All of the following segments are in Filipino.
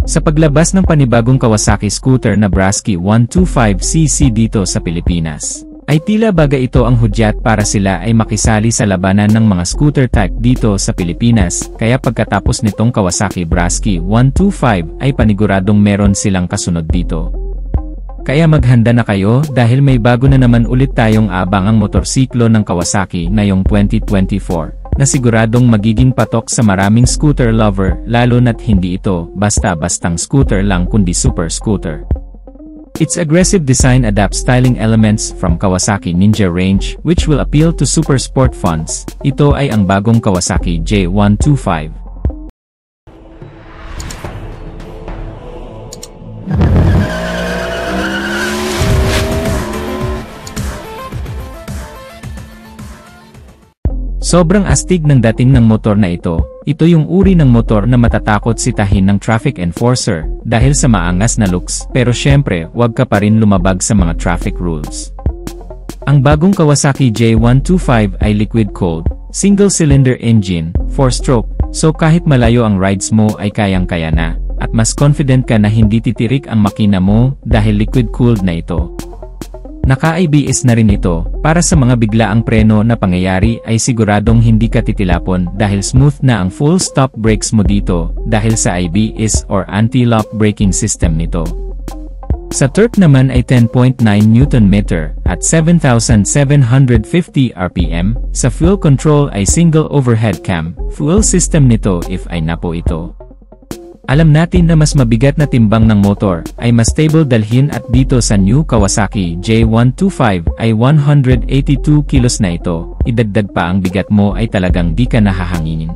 Sa paglabas ng panibagong Kawasaki scooter na Brasky 125cc dito sa Pilipinas, ay tila baga ito ang hudyat para sila ay makisali sa labanan ng mga scooter type dito sa Pilipinas, kaya pagkatapos nitong Kawasaki Brasky 125 ay paniguradong meron silang kasunod dito. Kaya maghanda na kayo dahil may bago na naman ulit tayong abangang motorsiklo ng Kawasaki ngayong 2024. Na siguradong magiging patok sa maraming scooter lover lalo na't hindi ito basta-bastang scooter lang kundi super scooter. Its aggressive design adapts styling elements from Kawasaki Ninja range which will appeal to super sport fans. Ito ay ang bagong Kawasaki J125. Sobrang astig ng dating ng motor na ito. Ito yung uri ng motor na matatakot sitahin ng traffic enforcer dahil sa maangas na looks, pero syempre, wag ka pa rin lumabag sa mga traffic rules. Ang bagong Kawasaki J125 ay liquid-cooled, single-cylinder engine, 4-stroke, so kahit malayo ang rides mo ay kayang-kaya na, at mas confident ka na hindi titirik ang makina mo dahil liquid-cooled na ito. Naka-ABS na rin ito, para sa mga biglaang preno na pangyayari ay siguradong hindi ka titilapon dahil smooth na ang full stop brakes mo dito dahil sa ABS or anti-lock braking system nito. Sa torque naman ay 10.9 Nm at 7,750 RPM, sa fuel control ay single overhead cam, fuel system nito if ay napo ito. Alam natin na mas mabigat na timbang ng motor ay mas stable dalhin at dito sa new Kawasaki J125 ay 182 kilos na ito, idagdag pa ang bigat mo ay talagang di ka nahahanginin.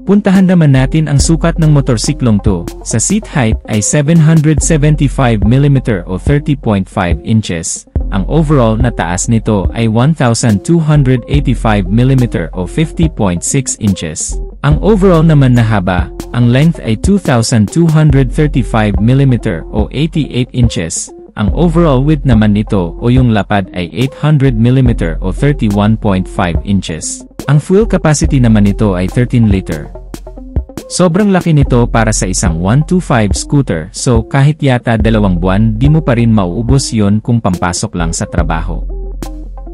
Puntahan naman natin ang sukat ng motorsiklong to, sa seat height ay 775 mm o 30.5 inches, ang overall na taas nito ay 1,285 mm o 50.6 inches. Ang overall naman na haba, ang length ay 2,235 mm o 88 inches. Ang overall width naman nito o yung lapad ay 800 mm o 31.5 inches. Ang fuel capacity naman nito ay 13 liter. Sobrang laki nito para sa isang 125 scooter, so kahit yata 2 buwan di mo pa rin mauubos yon kung pampasok lang sa trabaho.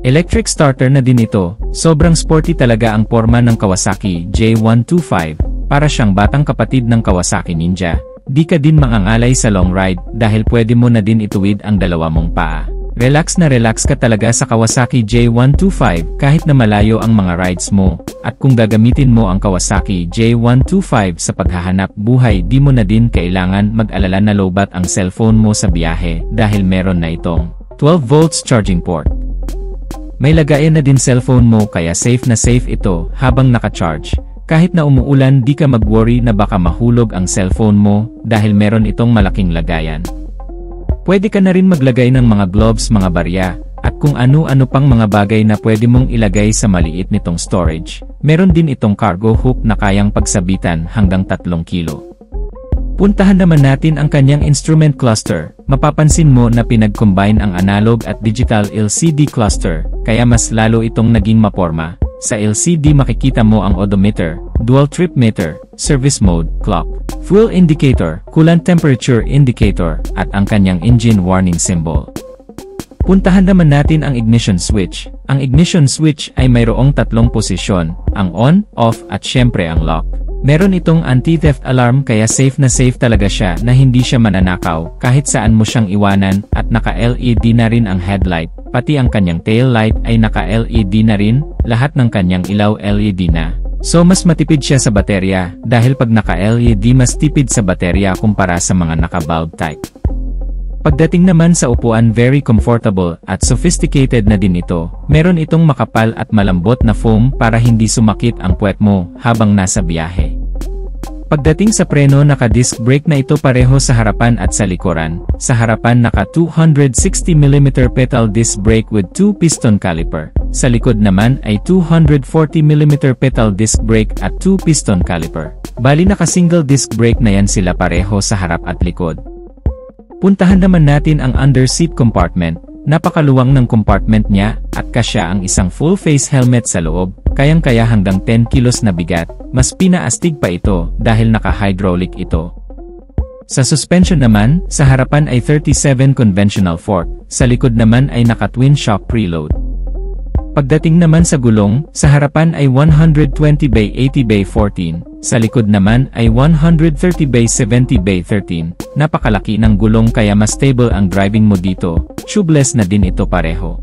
Electric starter na din ito, sobrang sporty talaga ang forma ng Kawasaki J125, para siyang batang kapatid ng Kawasaki Ninja. Di ka din mangangalay sa long ride dahil pwede mo na din ituwid ang dalawa mong paa. Relax na relax ka talaga sa Kawasaki J125 kahit na malayo ang mga rides mo, at kung gagamitin mo ang Kawasaki J125 sa paghahanap buhay di mo na din kailangan mag-alala na lowbat ang cellphone mo sa biyahe dahil meron na itong 12 volts charging port. May lagayan na din cellphone mo kaya safe na safe ito habang naka-charge. Kahit na umuulan di ka mag-worry na baka mahulog ang cellphone mo dahil meron itong malaking lagayan. Pwede ka na rin maglagay ng mga gloves, mga barya, at kung ano-ano pang mga bagay na pwede mong ilagay sa maliit nitong storage. Meron din itong cargo hook na kayang pagsabitan hanggang 3 kilo. Puntahan naman natin ang kanyang instrument cluster. Mapapansin mo na pinag-combine ang analog at digital LCD cluster, kaya mas lalo itong naging maporma. Sa LCD makikita mo ang odometer, dual trip meter, service mode, clock, fuel indicator, coolant temperature indicator, at ang kanyang engine warning symbol. Puntahan naman natin ang ignition switch. Ang ignition switch ay mayroong 3 posisyon, ang on, off at syempre ang lock. Meron itong anti-theft alarm kaya safe na safe talaga siya na hindi siya mananakaw kahit saan mo siyang iwanan, at naka-LED na rin ang headlight, pati ang kanyang tail light ay naka-LED na rin, lahat ng kanyang ilaw LED na. So mas matipid siya sa baterya dahil pag naka-LED mas tipid sa baterya kumpara sa mga naka-bulb type. Pagdating naman sa upuan, very comfortable at sophisticated na din ito. Meron itong makapal at malambot na foam para hindi sumakit ang puwet mo habang nasa biyahe. Pagdating sa preno, naka-disc brake na ito pareho sa harapan at sa likuran. Sa harapan naka 260mm pedal disc brake with 2 piston caliper. Sa likod naman ay 240mm pedal disc brake at 2 piston caliper. Bali naka single disc brake na yan sila pareho sa harap at likod. Puntahan naman natin ang under seat compartment. Napakaluwang ng compartment niya at kasya ang isang full face helmet sa loob, kayang-kaya hanggang 10 kilos na bigat. Mas pinaastig pa ito dahil naka-hydraulic ito. Sa suspension naman, sa harapan ay 37 conventional fork, sa likod naman ay naka-twin shock preload. Pagdating naman sa gulong, sa harapan ay 120/80/14, sa likod naman ay 130/70/13. Napakalaki ng gulong kaya mas stable ang driving mo dito, tubeless na din ito pareho.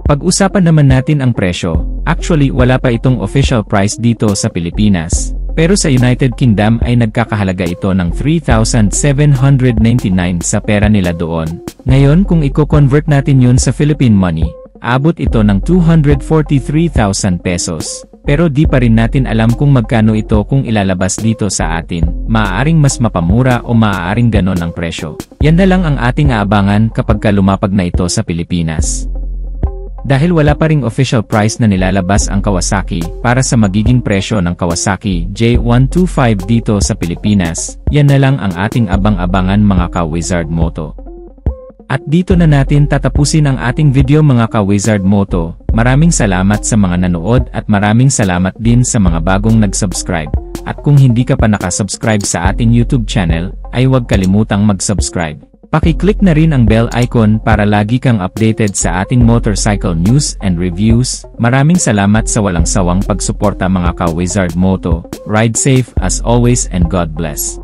Pag-usapan naman natin ang presyo, actually wala pa itong official price dito sa Pilipinas, pero sa United Kingdom ay nagkakahalaga ito ng 3,799 sa pera nila doon. Ngayon kung i-convert natin yun sa Philippine money, abot ito ng 243,000 pesos. Pero di pa rin natin alam kung magkano ito kung ilalabas dito sa atin. Maaaring mas mapamura o maaaring ganon ang presyo. Yan na lang ang ating aabangan kapag lumapag na ito sa Pilipinas. Dahil wala pa ring official price na nilalabas ang Kawasaki para sa magiging presyo ng Kawasaki J125 dito sa Pilipinas, yan na lang ang ating abang-abangan mga ka-Wizard Moto. At dito na natin tatapusin ang ating video mga ka-Wizard Moto. Maraming salamat sa mga nanood at maraming salamat din sa mga bagong nag-subscribe. At kung hindi ka pa nakasubscribe sa ating YouTube channel, ay huwag kalimutang mag-subscribe. Paki-click na rin ang bell icon para lagi kang updated sa ating motorcycle news and reviews. Maraming salamat sa walang sawang pagsuporta mga ka-Wizard Moto. Ride safe as always and God bless.